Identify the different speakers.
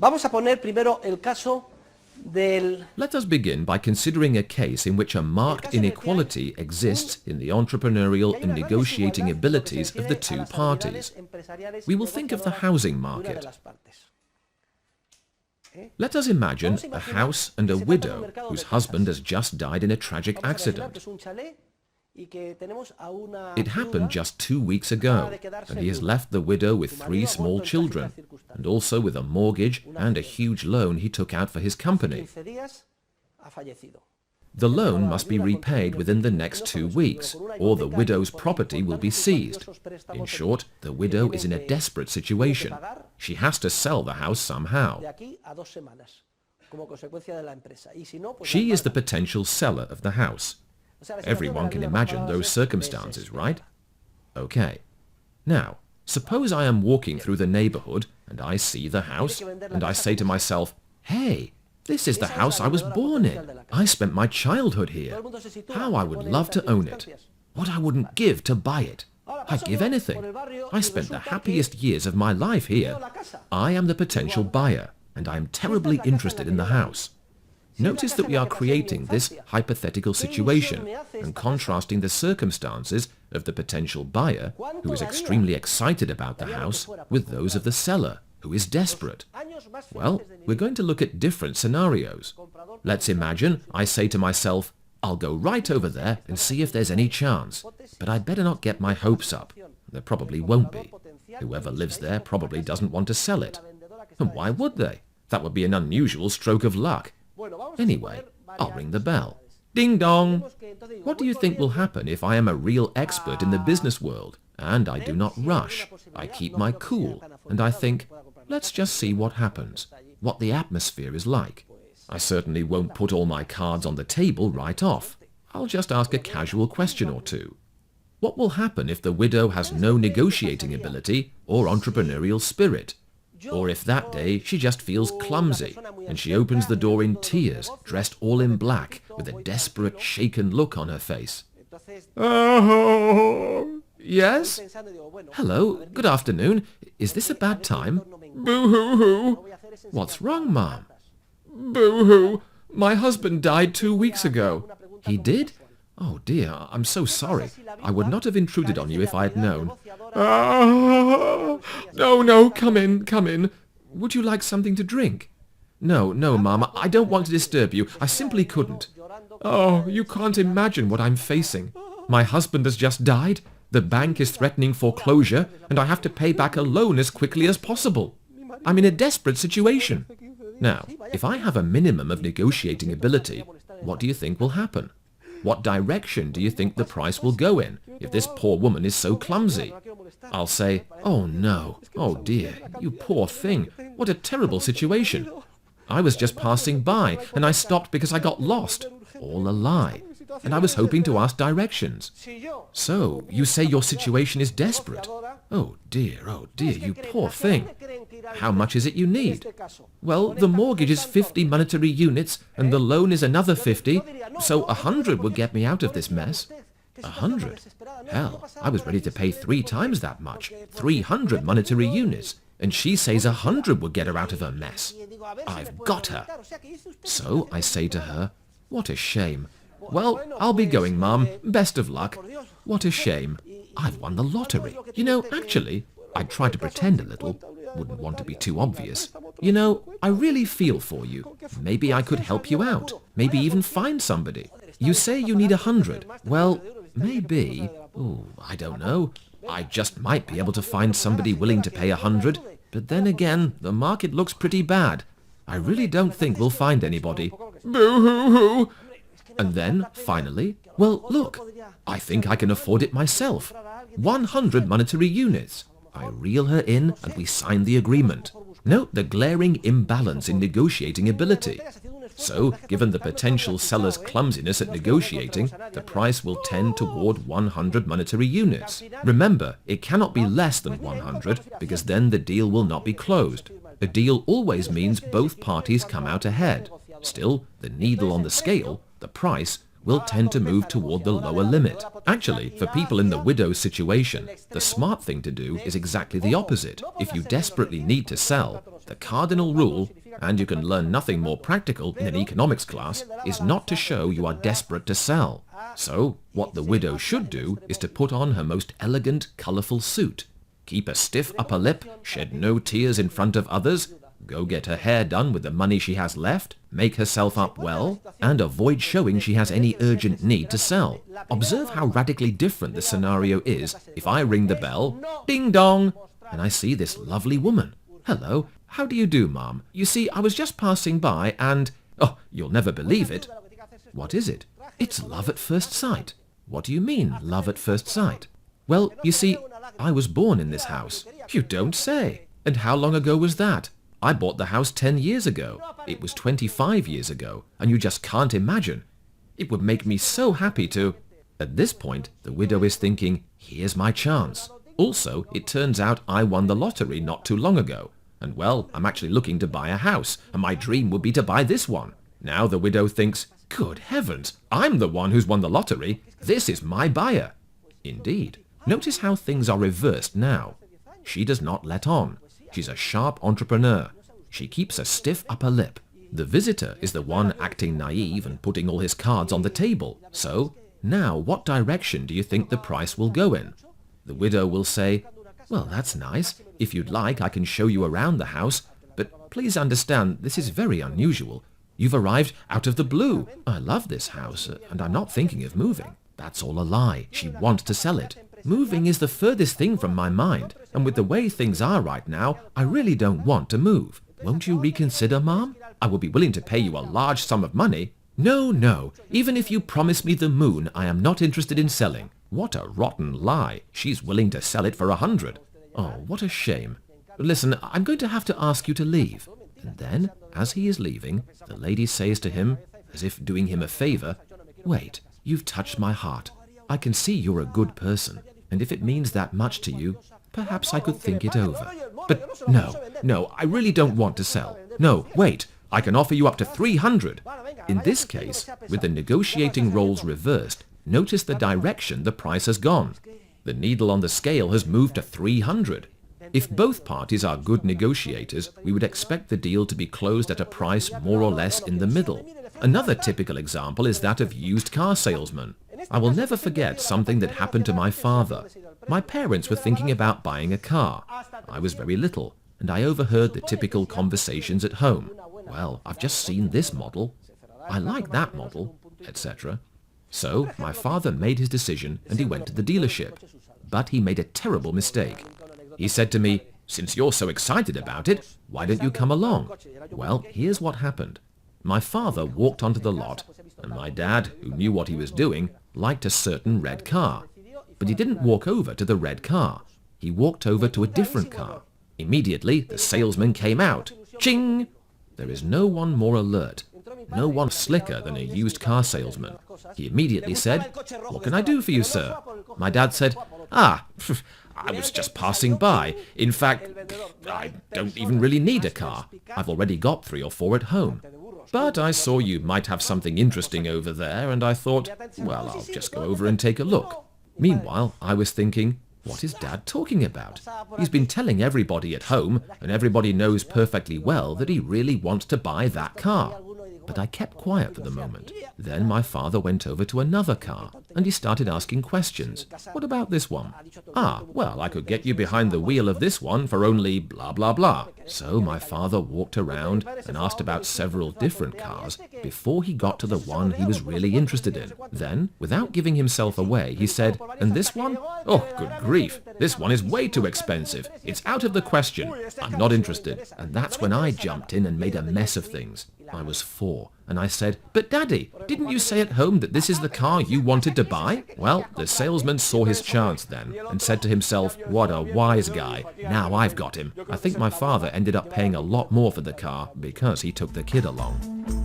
Speaker 1: Vamos a poner primero el caso del...
Speaker 2: Let us begin by considering a case in which a marked inequality exists in the entrepreneurial and negotiating abilities of the two parties. We will think of the housing market. Let us imagine a house and a widow whose husband has just died in a tragic accident. It happened just 2 weeks ago, and he has left the widow with 3 small children, and also with a mortgage and a huge loan he took out for his company. The loan must be repaid within the next 2 weeks, or the widow's property will be seized. In short, the widow is in a desperate situation. She has to sell the house somehow. She is the potential seller of the house. Everyone can imagine those circumstances, right? Okay. Now, suppose I am walking through the neighborhood and I see the house and I say to myself, "Hey, this is the house I was born in. I spent my childhood here. How I would love to own it. What I wouldn't give to buy it. I'd give anything. I spent the happiest years of my life here. I am the potential buyer, and I am terribly interested in the house." Notice that we are creating this hypothetical situation and contrasting the circumstances of the potential buyer, who is extremely excited about the house, with those of the seller, who is desperate. Well, we're going to look at different scenarios. Let's imagine I say to myself, "I'll go right over there and see if there's any chance, but I'd better not get my hopes up. There probably won't be. Whoever lives there probably doesn't want to sell it. And why would they? That would be an unusual stroke of luck. Anyway, I'll ring the bell. Ding dong! What do you think will happen if I am a real expert in the business world, and I do not rush? I keep my cool, and I think, let's just see what happens, what the atmosphere is like. I certainly won't put all my cards on the table right off. I'll just ask a casual question or two. What will happen if the widow has no negotiating ability or entrepreneurial spirit? Or if that day she just feels clumsy and she opens the door in tears, dressed all in black, with a desperate, shaken look on her face. "Oh, yes? Hello, good afternoon. Is this a bad time? Boo-hoo-hoo. What's wrong, Mom? Boo-hoo. My husband died 2 weeks ago. He did? Oh dear, I'm so sorry. I would not have intruded on you if I had known. No, come in. Would you like something to drink? No, Mama, I don't want to disturb you. I simply couldn't. Oh, you can't imagine what I'm facing. My husband has just died. The bank is threatening foreclosure, and I have to pay back a loan as quickly as possible. I'm in a desperate situation. Now, if I have a minimum of negotiating ability, what do you think will happen? What direction do you think the price will go in if this poor woman is so clumsy? I'll say, "Oh no, oh dear, you poor thing, what a terrible situation. I was just passing by and I stopped because I got lost." All a lie. And I was hoping to ask directions. "So, you say your situation is desperate? Oh dear, you poor thing. How much is it you need?" "Well, the mortgage is 50 monetary units and the loan is another 50, so 100 would get me out of this mess." 100? Hell, I was ready to pay 3 times that much, 300 monetary units, and she says 100 would get her out of her mess. I've got her. So I say to her, "What a shame. Well, I'll be going, Mum. Best of luck. What a shame. I've won the lottery. You know, actually, I'd try to pretend a little. Wouldn't want to be too obvious. You know, I really feel for you. Maybe I could help you out. Maybe even find somebody. You say you need 100. Well, maybe... Oh, I don't know. I just might be able to find somebody willing to pay 100. But then again, the market looks pretty bad. I really don't think we'll find anybody. Boo-hoo-hoo. And then, finally, well, look, I think I can afford it myself. 100 monetary units. I reel her in and we sign the agreement. Note the glaring imbalance in negotiating ability. So, given the potential seller's clumsiness at negotiating, the price will tend toward 100 monetary units. Remember, it cannot be less than 100 because then the deal will not be closed. A deal always means both parties come out ahead. Still, the needle on the scale, the price, will tend to move toward the lower limit. Actually, for people in the widow's situation, the smart thing to do is exactly the opposite. If you desperately need to sell, the cardinal rule, and you can learn nothing more practical in an economics class, is not to show you are desperate to sell. So, what the widow should do is to put on her most elegant, colourful suit, keep a stiff upper lip, shed no tears in front of others, go get her hair done with the money she has left, make herself up well, and avoid showing she has any urgent need to sell. Observe how radically different the scenario is if I ring the bell, ding dong, and I see this lovely woman. Hello, how do you do, ma'am? You see, I was just passing by and... Oh, you'll never believe it. What is it? It's love at first sight. What do you mean, love at first sight? Well, you see, I was born in this house. You don't say. And how long ago was that? I bought the house 10 years ago. It was 25 years ago, and you just can't imagine. It would make me so happy to... At this point, the widow is thinking, here's my chance. Also, it turns out I won the lottery not too long ago. And well, I'm actually looking to buy a house, and my dream would be to buy this one. Now the widow thinks, good heavens, I'm the one who's won the lottery. This is my buyer. Indeed. Notice how things are reversed now. She does not let on. She's a sharp entrepreneur. She keeps a stiff upper lip. The visitor is the one acting naive and putting all his cards on the table. So, now what direction do you think the price will go in? The widow will say, well, that's nice. If you'd like, I can show you around the house. But please understand, this is very unusual. You've arrived out of the blue. I love this house, and I'm not thinking of moving. That's all a lie. She wants to sell it. Moving is the furthest thing from my mind, and with the way things are right now, I really don't want to move. Won't you reconsider, ma'am? I will be willing to pay you a large sum of money. No, no. Even if you promise me the moon, I am not interested in selling. What a rotten lie. She's willing to sell it for 100. Oh, what a shame. Listen, I'm going to have to ask you to leave. And then, as he is leaving, the lady says to him, as if doing him a favor, wait, you've touched my heart. I can see you're a good person, and if it means that much to you, perhaps I could think it over. But no, I really don't want to sell. No, wait, I can offer you up to 300. In this case, with the negotiating roles reversed, notice the direction the price has gone. The needle on the scale has moved to 300. If both parties are good negotiators, we would expect the deal to be closed at a price more or less in the middle. Another typical example is that of used car salesmen. I will never forget something that happened to my father. My parents were thinking about buying a car. I was very little, and I overheard the typical conversations at home. Well, I've just seen this model. I like that model, etc. So, my father made his decision and he went to the dealership. But he made a terrible mistake. He said to me, since you're so excited about it, why don't you come along? Well, here's what happened. My father walked onto the lot, and my dad, who knew what he was doing, liked a certain red car. But he didn't walk over to the red car. He walked over to a different car. Immediately, the salesman came out. Ching! There is no one more alert, no one slicker than a used car salesman. He immediately said, what can I do for you, sir? My dad said, I was just passing by. In fact, I don't even really need a car. I've already got 3 or 4 at home. But I saw you might have something interesting over there, and I thought, well, I'll just go over and take a look. Meanwhile, I was thinking, what is Dad talking about? He's been telling everybody at home, and everybody knows perfectly well that he really wants to buy that car. But I kept quiet for the moment. Then my father went over to another car, and he started asking questions. What about this one? Well, I could get you behind the wheel of this one for only blah blah blah. So my father walked around and asked about several different cars before he got to the one he was really interested in. Then, without giving himself away, he said, and this one? Oh, good grief, this one is way too expensive. It's out of the question. I'm not interested. And that's when I jumped in and made a mess of things. I was 4, and I said, but Daddy, didn't you say at home that this is the car you wanted to buy? Well, the salesman saw his chance then, and said to himself, what a wise guy. Now I've got him. I think my father ended up paying a lot more for the car because he took the kid along.